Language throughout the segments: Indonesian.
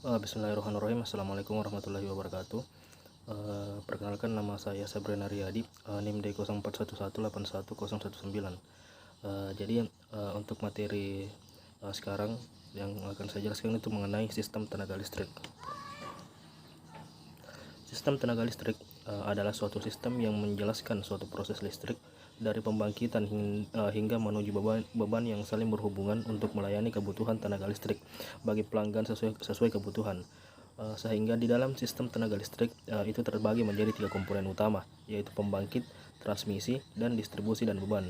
Bismillahirrahmanirrahim. Assalamualaikum warahmatullahi wabarakatuh. Perkenalkan, nama saya Sabrina Riyadi, NIM D0411811019. Untuk materi sekarang yang akan saya jelaskan itu mengenai sistem tenaga listrik. Sistem tenaga listrik adalah suatu sistem yang menjelaskan suatu proses listrik dari pembangkitan hingga menuju beban yang saling berhubungan untuk melayani kebutuhan tenaga listrik bagi pelanggan sesuai kebutuhan. Sehingga di dalam sistem tenaga listrik itu terbagi menjadi 3 komponen utama, yaitu pembangkit, transmisi, dan distribusi dan beban.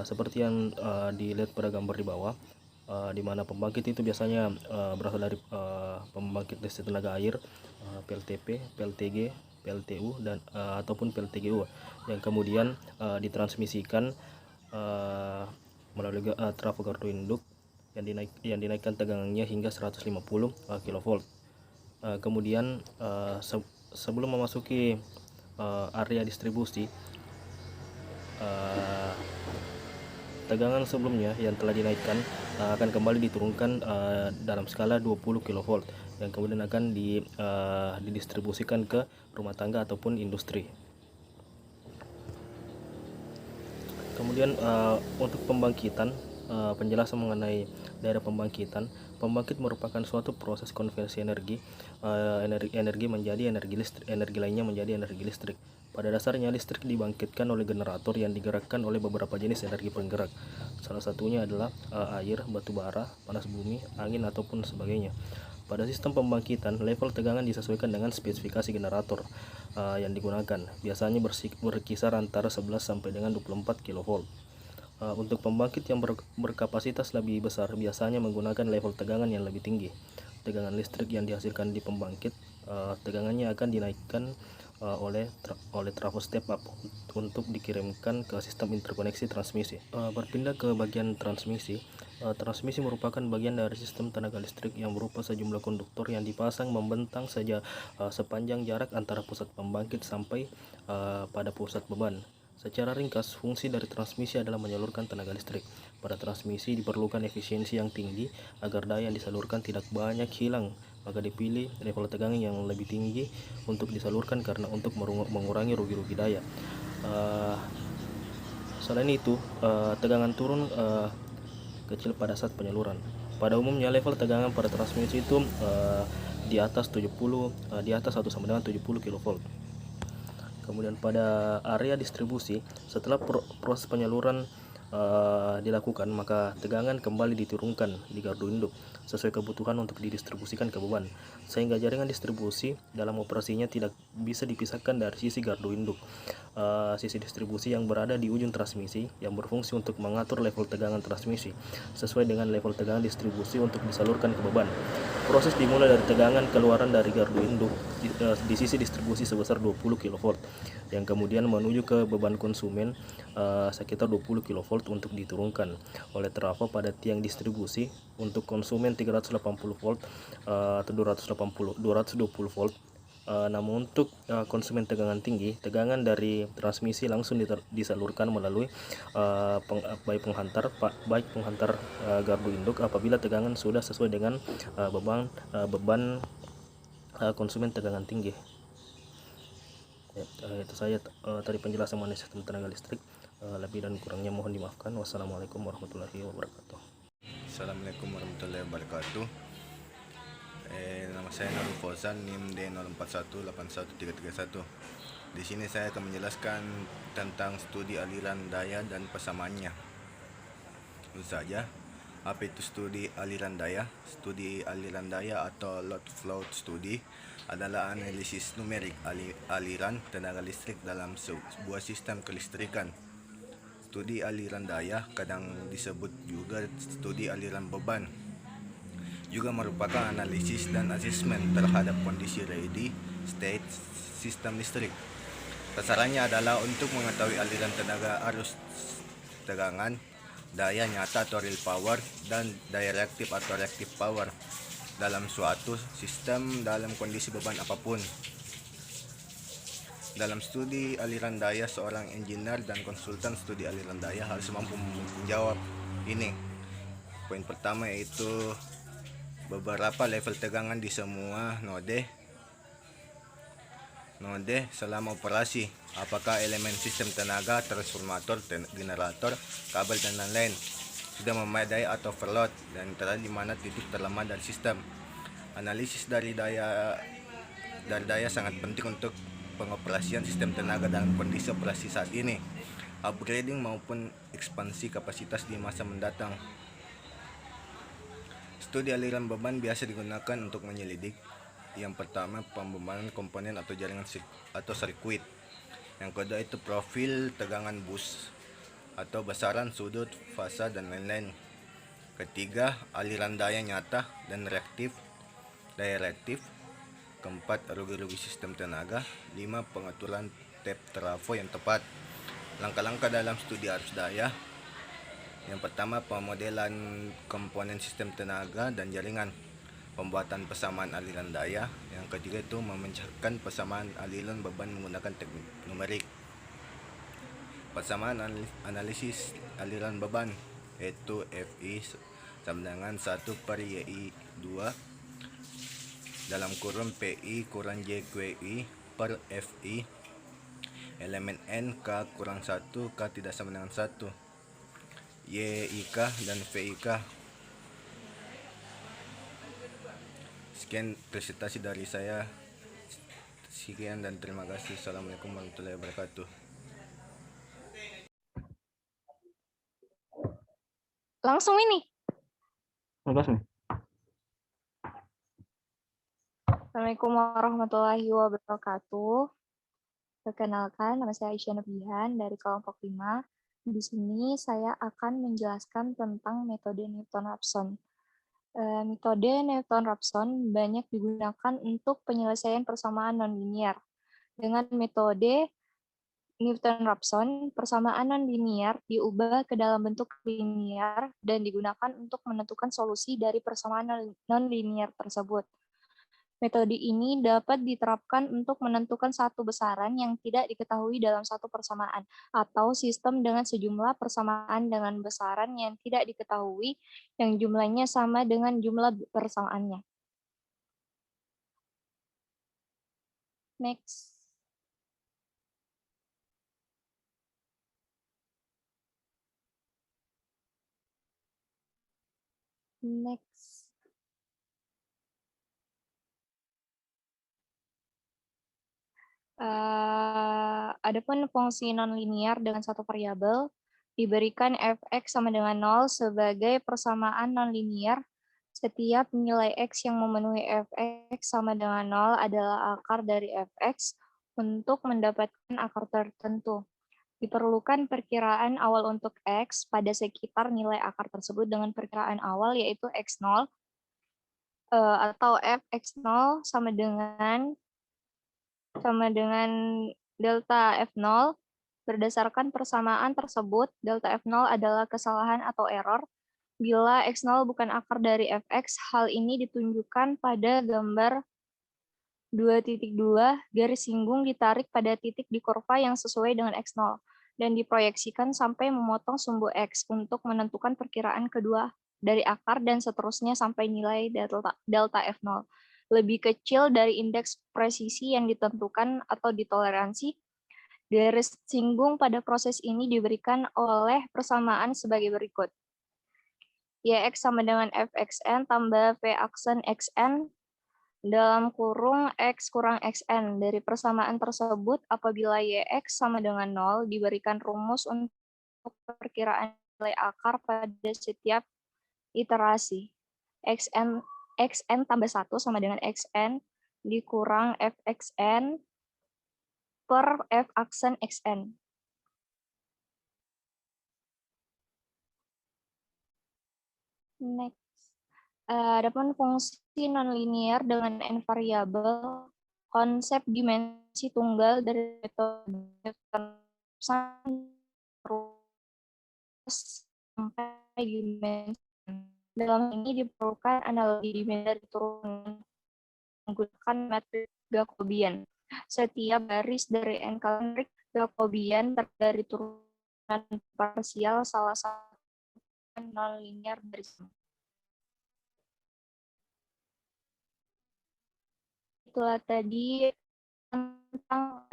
Seperti yang dilihat pada gambar di bawah, di mana pembangkit itu biasanya berasal dari pembangkit listrik tenaga air, PLTP, PLTG, PLTU, dan ataupun PLTGU, yang kemudian ditransmisikan melalui trafo gardu induk yang dinaikkan tegangannya hingga 150 kV. Kemudian sebelum memasuki area distribusi, tegangan sebelumnya yang telah dinaikkan akan kembali diturunkan dalam skala 20 kV yang kemudian akan didistribusikan ke rumah tangga ataupun industri. Kemudian untuk pembangkitan, penjelasan mengenai daerah pembangkitan. Pembangkit merupakan suatu proses konversi energi menjadi energi lainnya menjadi energi listrik. Pada dasarnya, listrik dibangkitkan oleh generator yang digerakkan oleh beberapa jenis energi penggerak. Salah satunya adalah air, batu bara, panas bumi, angin, ataupun sebagainya. Pada sistem pembangkitan, level tegangan disesuaikan dengan spesifikasi generator yang digunakan. Biasanya berkisar antara 11 sampai dengan 24 kV. Untuk pembangkit yang berkapasitas lebih besar biasanya menggunakan level tegangan yang lebih tinggi. Tegangan listrik yang dihasilkan di pembangkit, tegangannya akan dinaikkan oleh trafo step up untuk dikirimkan ke sistem interkoneksi transmisi. Berpindah ke bagian transmisi. Transmisi merupakan bagian dari sistem tenaga listrik yang berupa sejumlah konduktor yang dipasang membentang sepanjang jarak antara pusat pembangkit sampai pada pusat beban. Secara ringkas, fungsi dari transmisi adalah menyalurkan tenaga listrik. Pada transmisi diperlukan efisiensi yang tinggi agar daya yang disalurkan tidak banyak hilang, maka dipilih level tegangan yang lebih tinggi untuk disalurkan karena untuk mengurangi rugi-rugi daya. Selain itu, tegangan turun kecil pada saat penyaluran. Pada umumnya level tegangan pada transmisi itu di atas 1 sampai dengan 70 kV. Kemudian pada area distribusi, setelah proses penyaluran dilakukan, maka tegangan kembali diturunkan di gardu induk sesuai kebutuhan untuk didistribusikan ke beban, sehingga jaringan distribusi dalam operasinya tidak bisa dipisahkan dari sisi gardu induk. Sisi distribusi yang berada di ujung transmisi yang berfungsi untuk mengatur level tegangan transmisi sesuai dengan level tegangan distribusi untuk disalurkan ke beban. Proses dimulai dari tegangan keluaran dari gardu induk di sisi distribusi sebesar 20 kV yang kemudian menuju ke beban konsumen sekitar 20 kV untuk diturunkan oleh trafo pada tiang distribusi untuk konsumen 380 volt atau 220 volt. Namun untuk konsumen tegangan tinggi, tegangan dari transmisi langsung disalurkan melalui baik penghantar gardu induk apabila tegangan sudah sesuai dengan beban konsumen tegangan tinggi. Itu saja tadi penjelasan mengenai sistem tenaga listrik. Lebih dan kurangnya mohon dimaafkan. Wassalamualaikum warahmatullahi wabarakatuh. Assalamualaikum warahmatullahi wabarakatuh. Nama saya Nurul Fauzan, NIM D04181331. Di sini saya akan menjelaskan tentang studi aliran daya dan persamaannya. Itu saja. Apa itu studi aliran daya? Studi aliran daya atau load flow study adalah analisis numerik aliran tenaga listrik dalam sebuah sistem kelistrikan. Studi aliran daya kadang disebut juga studi aliran beban. Juga merupakan analisis dan asesmen terhadap kondisi ready state sistem listrik. Sasarannya adalah untuk mengetahui aliran tenaga arus tegangan, daya nyata atau real power, dan daya reaktif atau reactive power dalam suatu sistem dalam kondisi beban apapun. Dalam studi aliran daya, seorang engineer dan konsultan studi aliran daya harus mampu menjawab ini. Poin pertama yaitu beberapa level tegangan di semua node selama operasi. Apakah elemen sistem tenaga, transformator, generator, kabel dan lain-lain sudah memadai atau overload, dan terlihat di mana titik terlemah dari sistem. Analisis dari daya sangat penting untuk pengoperasian sistem tenaga dalam kondisi operasi saat ini, upgrading maupun ekspansi kapasitas di masa mendatang. Studi aliran beban biasa digunakan untuk menyelidik. Yang pertama, pembebanan komponen atau jaringan atau sirkuit. Yang kedua itu profil tegangan bus atau besaran, sudut, fasa, dan lain-lain. Ketiga, aliran daya nyata dan daya reaktif. Keempat, rugi-rugi sistem tenaga. 5, pengaturan tap trafo yang tepat. Langkah-langkah dalam studi arus daya. Yang pertama, pemodelan komponen sistem tenaga dan jaringan. Pembuatan persamaan aliran daya. Yang ketiga itu memecahkan persamaan aliran beban menggunakan teknik numerik. Persamaan analisis aliran beban yaitu FI sama dengan 1 per YI 2 dalam kurung PI kurang JQI per FI elemen N K kurang 1 K tidak sama dengan 1 YIK dan VIK. Sekian presentasi dari saya. Sekian dan terima kasih. Assalamualaikum warahmatullahi wabarakatuh. Langsung ini. Assalamualaikum warahmatullahi wabarakatuh. Perkenalkan, nama saya Aisyah Nubihan dari kelompok 5. Di sini saya akan menjelaskan tentang metode Newton-Raphson. Metode Newton-Raphson banyak digunakan untuk penyelesaian persamaan nonlinear. Dengan metode Newton-Raphson, persamaan nonlinear diubah ke dalam bentuk linear dan digunakan untuk menentukan solusi dari persamaan nonlinear tersebut. Metode ini dapat diterapkan untuk menentukan satu besaran yang tidak diketahui dalam satu persamaan, atau sistem dengan sejumlah persamaan dengan besaran yang tidak diketahui yang jumlahnya sama dengan jumlah persamaannya. Next. Next. Adapun fungsi nonlinear dengan satu variabel diberikan fx sama dengan 0 sebagai persamaan nonlinear. Setiap nilai x yang memenuhi fx sama dengan 0 adalah akar dari fx untuk mendapatkan akar tertentu. Diperlukan perkiraan awal untuk x pada sekitar nilai akar tersebut dengan perkiraan awal yaitu x0 atau fx0 sama dengan delta F0. Berdasarkan persamaan tersebut, delta F0 adalah kesalahan atau error. Bila X0 bukan akar dari Fx, hal ini ditunjukkan pada gambar 2.2, garis singgung ditarik pada titik di kurva yang sesuai dengan X0, dan diproyeksikan sampai memotong sumbu X untuk menentukan perkiraan kedua dari akar dan seterusnya sampai nilai delta F0. Lebih kecil dari indeks presisi yang ditentukan atau ditoleransi. Garis singgung pada proses ini diberikan oleh persamaan sebagai berikut. Yx sama dengan Fxn tambah V aksen Xn dalam kurung X kurang Xn. Dari persamaan tersebut, apabila Yx sama dengan 0, diberikan rumus untuk perkiraan nilai akar pada setiap iterasi. Xn tambah 1 sama dengan Xn dikurang Fxn per F aksen Xn. Next. Adapun fungsi nonlinear dengan n variabel, konsep dimensi tunggal dari metode sampai dimensi. Dalam ini diperlukan analogi dimensi dari turunan menggunakan metrik Jacobian. Setiap baris dari n kali Jacobian dari turunan parsial salah satu nonlinear dari itulah tadi tentang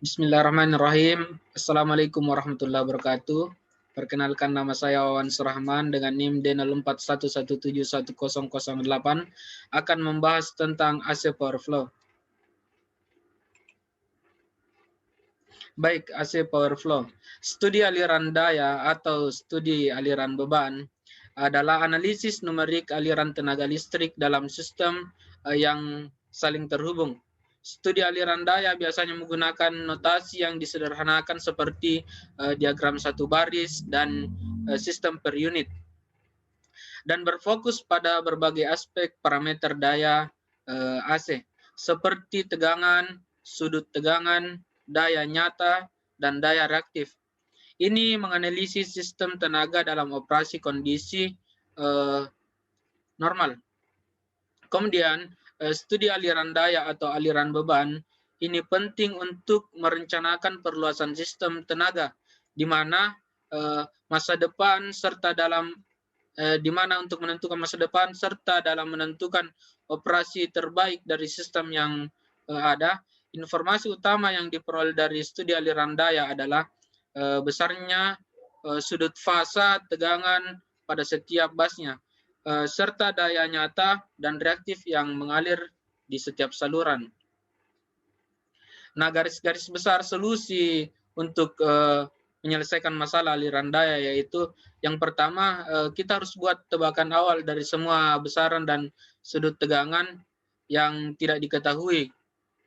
Bismillahirrahmanirrahim. Assalamualaikum warahmatullahi wabarakatuh. Perkenalkan, nama saya Wawan Surahman dengan NIM D0411710008 akan membahas tentang AC Power Flow. Baik, AC Power Flow. Studi aliran daya atau studi aliran beban adalah analisis numerik aliran tenaga listrik dalam sistem yang saling terhubung. Studi aliran daya biasanya menggunakan notasi yang disederhanakan seperti diagram satu baris dan sistem per unit, dan berfokus pada berbagai aspek parameter daya AC seperti tegangan, sudut tegangan, daya nyata, dan daya reaktif. Ini menganalisis sistem tenaga dalam operasi kondisi normal. Kemudian, studi aliran daya atau aliran beban ini penting untuk merencanakan perluasan sistem tenaga, di mana masa depan serta dalam untuk menentukan masa depan serta dalam menentukan operasi terbaik dari sistem yang ada. Informasi utama yang diperoleh dari studi aliran daya adalah besarnya sudut fasa tegangan pada setiap busnya, serta daya nyata dan reaktif yang mengalir di setiap saluran. Nah, garis-garis besar solusi untuk menyelesaikan masalah aliran daya yaitu yang pertama, kita harus buat tebakan awal dari semua besaran dan sudut tegangan yang tidak diketahui.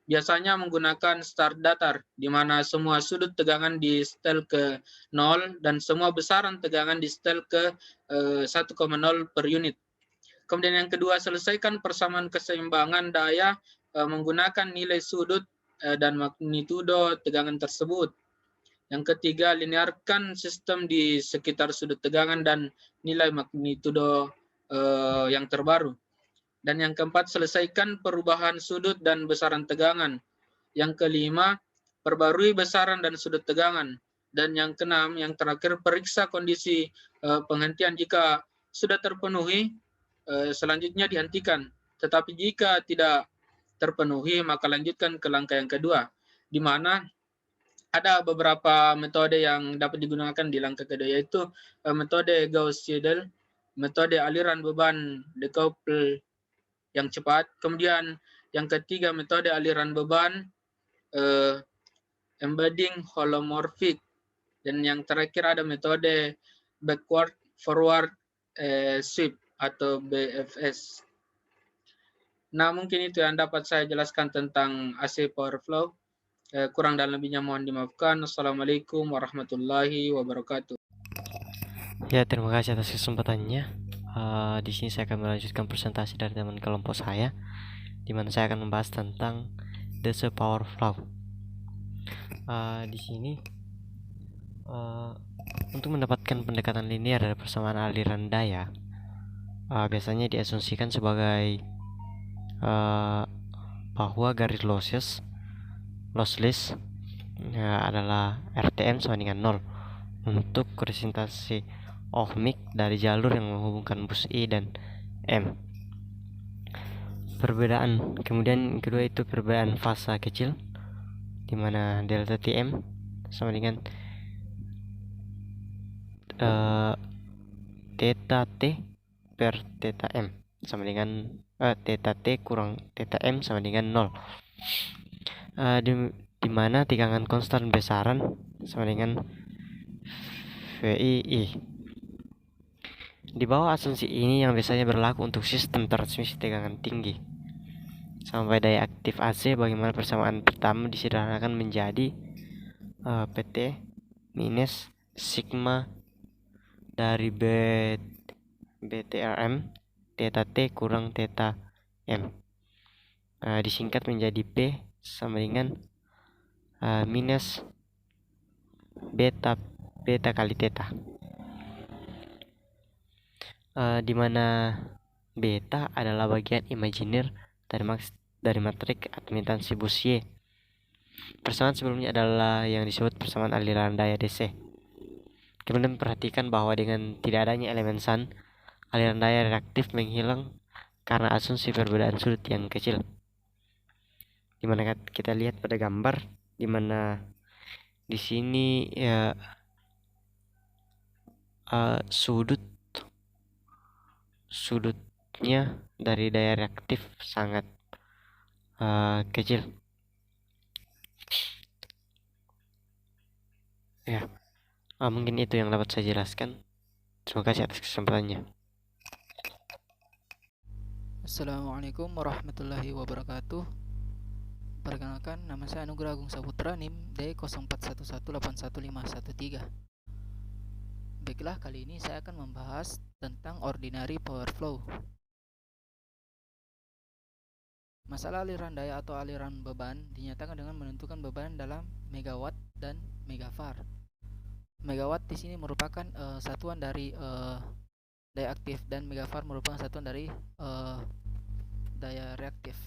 Biasanya menggunakan start datar, di mana semua sudut tegangan di-setel ke 0 dan semua besaran tegangan di-setel ke 1,0 per unit. Kemudian yang kedua, selesaikan persamaan keseimbangan daya menggunakan nilai sudut dan magnitudo tegangan tersebut. Yang ketiga, linearkan sistem di sekitar sudut tegangan dan nilai magnitudo yang terbaru. Dan yang keempat, selesaikan perubahan sudut dan besaran tegangan. Yang kelima, perbarui besaran dan sudut tegangan. Dan yang keenam, yang terakhir, periksa kondisi penghentian. Jika sudah terpenuhi, selanjutnya dihentikan. Tetapi jika tidak terpenuhi, maka lanjutkan ke langkah yang kedua, di mana ada beberapa metode yang dapat digunakan di langkah kedua, yaitu metode Gauss-Seidel, metode aliran beban decouple yang cepat. Kemudian yang ketiga, metode aliran beban embedding holomorphic. Dan yang terakhir ada metode backward forward sweep atau BFS. Nah, mungkin itu yang dapat saya jelaskan tentang AC Power Flow. Kurang dan lebihnya mohon dimaafkan. Assalamualaikum warahmatullahi wabarakatuh. Ya, terima kasih atas kesempatannya. Di sini saya akan melanjutkan presentasi dari teman kelompok saya, di mana saya akan membahas tentang DC Power Flow. Di sini untuk mendapatkan pendekatan linear dari persamaan aliran daya, biasanya diasumsikan sebagai bahwa garis lossless adalah RTM sama dengan 0 untuk resistasi ohmik dari jalur yang menghubungkan bus I dan M. Kemudian kedua itu perbedaan fasa kecil, di mana delta Tm sama dengan theta T per theta M sama dengan theta T kurang theta M sama dengan 0. Di mana tegangan konstan besaran sama dengan VII. Di bawah asumsi ini yang biasanya berlaku untuk sistem transmisi tegangan tinggi. Sampai daya aktif AC, bagaimana persamaan pertama disederhanakan menjadi PT minus sigma dari BTRM theta T kurang theta M. Disingkat menjadi P sama dengan minus beta kali theta. Di mana beta adalah bagian imajiner dari matrik admitansi Boussier. Persamaan sebelumnya adalah yang disebut persamaan aliran daya DC. Kemudian perhatikan bahwa dengan tidak adanya elemen sun, aliran daya reaktif menghilang karena asumsi perbedaan sudut yang kecil. Dimana kita lihat pada gambar, dimana di sini ya sudutnya dari daya reaktif sangat kecil. Ya, mungkin itu yang dapat saya jelaskan. Terima kasih atas kesempatannya. Assalamualaikum warahmatullahi wabarakatuh. Perkenalkan, nama saya Anugrah Agung Saputra, NIM D0411811513. Baiklah, kali ini saya akan membahas tentang ordinary power flow. Masalah aliran daya atau aliran beban dinyatakan dengan menentukan beban dalam megawatt dan megavar. Megawatt di sini merupakan satuan dari daya aktif dan megavar merupakan satuan dari daya reaktif,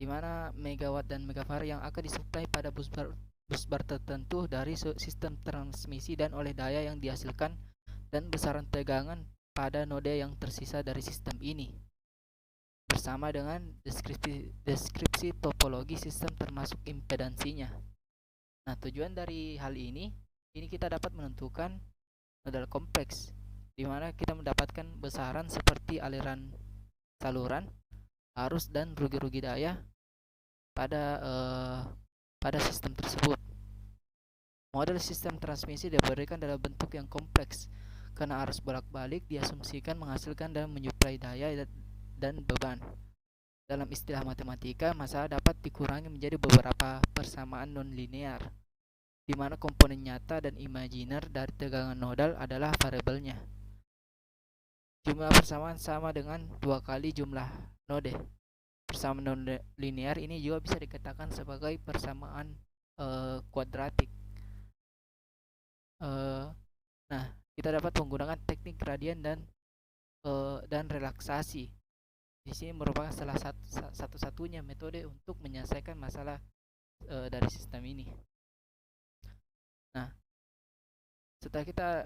di mana megawatt dan megavar yang akan disuplai pada busbar tertentu dari sistem transmisi dan oleh daya yang dihasilkan dan besaran tegangan pada node yang tersisa dari sistem ini, bersama dengan deskripsi topologi sistem termasuk impedansinya. Nah, tujuan dari hal ini kita dapat menentukan nodal kompleks, di mana kita mendapatkan besaran seperti aliran saluran, arus, dan rugi-rugi daya pada sistem tersebut. Model sistem transmisi diberikan dalam bentuk yang kompleks karena arus bolak-balik diasumsikan menghasilkan dan menyuplai daya dan beban. Dalam istilah matematika, masalah dapat dikurangi menjadi beberapa persamaan non-linear, di mana komponen nyata dan imajiner dari tegangan nodal adalah variabelnya. Jumlah persamaan sama dengan 2 kali jumlah node. Persamaan non-linear ini juga bisa dikatakan sebagai persamaan kuadratik. Nah, kita dapat menggunakan teknik gradien dan relaksasi. Di sini merupakan salah satu-satunya metode untuk menyelesaikan masalah dari sistem ini. Nah, setelah kita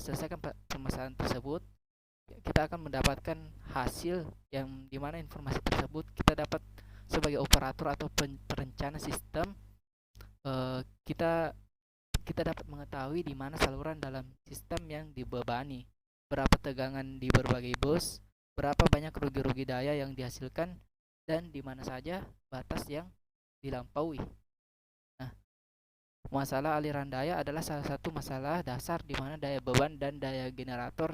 selesaikan permasalahan tersebut, kita akan mendapatkan hasil yang dimana informasi tersebut kita dapat sebagai operator atau perencana sistem. Kita dapat mengetahui di mana saluran dalam sistem yang dibebani, berapa tegangan di berbagai bus, berapa banyak rugi-rugi daya yang dihasilkan, dan di mana saja batas yang dilampaui. Nah, masalah aliran daya adalah salah satu masalah dasar di mana daya beban dan daya generator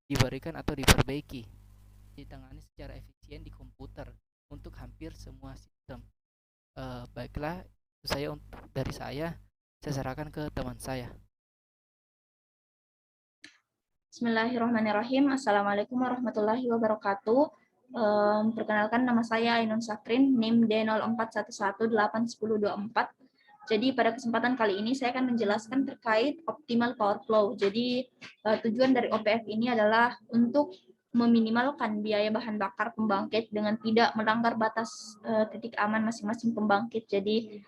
diberikan atau diperbaiki, ditangani secara efisien di komputer untuk hampir semua sistem. Baiklah, itu dari saya serahkan ke teman saya. Bismillahirrahmanirrahim. Assalamualaikum warahmatullahi wabarakatuh. Perkenalkan, nama saya Ainun Sakrin, NIM D0411811024. Jadi pada kesempatan kali ini saya akan menjelaskan terkait optimal power flow. Jadi tujuan dari OPF ini adalah untuk meminimalkan biaya bahan bakar pembangkit dengan tidak melanggar batas titik aman masing-masing pembangkit. Jadi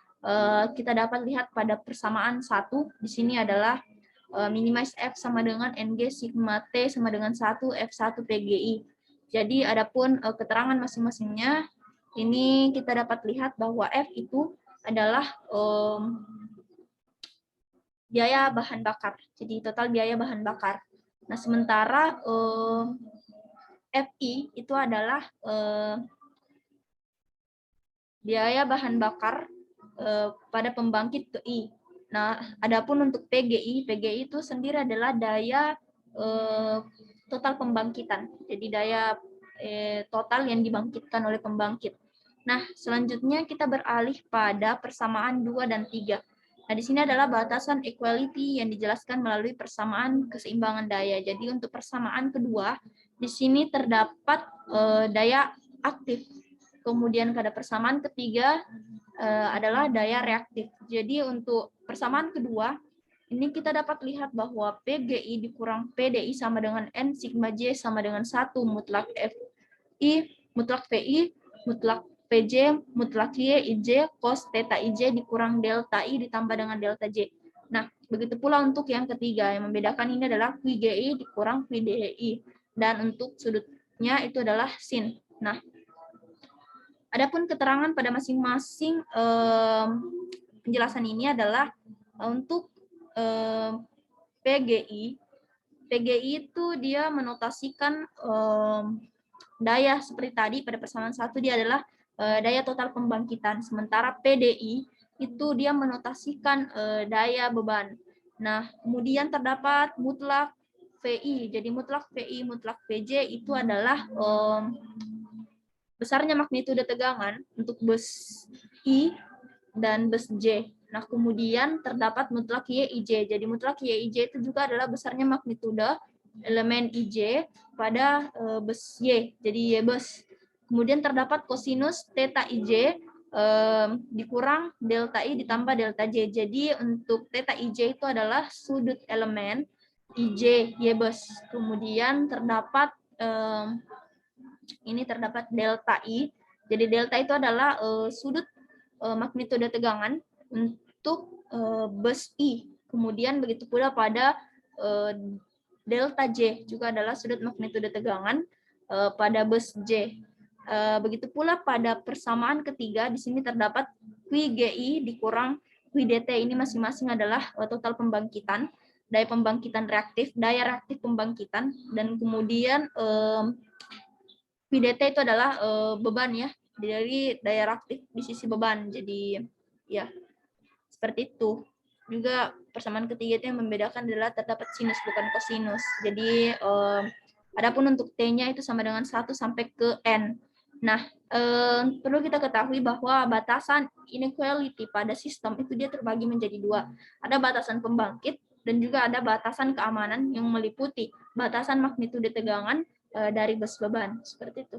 kita dapat lihat pada persamaan 1 di sini adalah minimize F sama dengan NG sigma T sama dengan 1 F1 PGI. Jadi adapun keterangan masing-masingnya ini kita dapat lihat bahwa F itu adalah biaya bahan bakar. Jadi total biaya bahan bakar. Nah, sementara FI itu adalah biaya bahan bakar pada pembangkit TI. Nah, adapun untuk PGI itu sendiri adalah daya total pembangkitan. Jadi daya total yang dibangkitkan oleh pembangkit. Nah, selanjutnya kita beralih pada persamaan 2 dan 3. Nah, di sini adalah batasan equality yang dijelaskan melalui persamaan keseimbangan daya. Jadi untuk persamaan kedua, di sini terdapat daya aktif. Kemudian pada persamaan ketiga adalah daya reaktif. Jadi untuk persamaan kedua, Ini kita dapat lihat bahwa PGI dikurang PDI sama dengan N sigma J sama dengan 1 mutlak FI, mutlak VI, mutlak PJ, mutlak Y, IJ, cos theta IJ dikurang delta I ditambah dengan delta J. Nah, begitu pula untuk yang ketiga, yang membedakan ini adalah QGI dikurang QDI. Dan untuk sudutnya itu adalah sin. Nah, adapun keterangan pada masing-masing penjelasan ini adalah untuk PGI. PGI itu dia menotasikan daya seperti tadi pada persamaan 1 dia adalah daya total pembangkitan. Sementara PDI itu dia menotasikan daya beban. Nah, kemudian terdapat mutlak VI. Jadi mutlak VI, mutlak PJ itu adalah besarnya magnitudo tegangan untuk bus I dan bus J. Nah, kemudian terdapat mutlak YIJ. Jadi mutlak YIJ itu juga adalah besarnya magnitudo elemen IJ pada bus Y. Jadi Y bus. Kemudian terdapat kosinus theta IJ dikurang delta I ditambah delta J. Jadi untuk theta IJ itu adalah sudut elemen IJ Y bus. Kemudian terdapat ini terdapat delta I. Jadi delta itu adalah sudut magnitudo tegangan untuk bus I. Kemudian begitu pula pada delta J juga adalah sudut magnitudo tegangan pada bus J. Begitu pula pada persamaan ketiga di sini terdapat QGI dikurang QDT. Ini masing-masing adalah total pembangkitan, daya pembangkitan reaktif, daya reaktif pembangkitan, dan kemudian QDT itu adalah beban ya, dari daya reaktif di sisi beban. Jadi ya seperti itu. Juga persamaan ketiga itu yang membedakan adalah terdapat sinus bukan kosinus. Jadi adapun untuk T-nya itu sama dengan 1 sampai ke N. Nah, perlu kita ketahui bahwa batasan inequality pada sistem itu dia terbagi menjadi 2. Ada batasan pembangkit dan juga ada batasan keamanan yang meliputi batasan magnitudo tegangan dari bus beban. Seperti itu.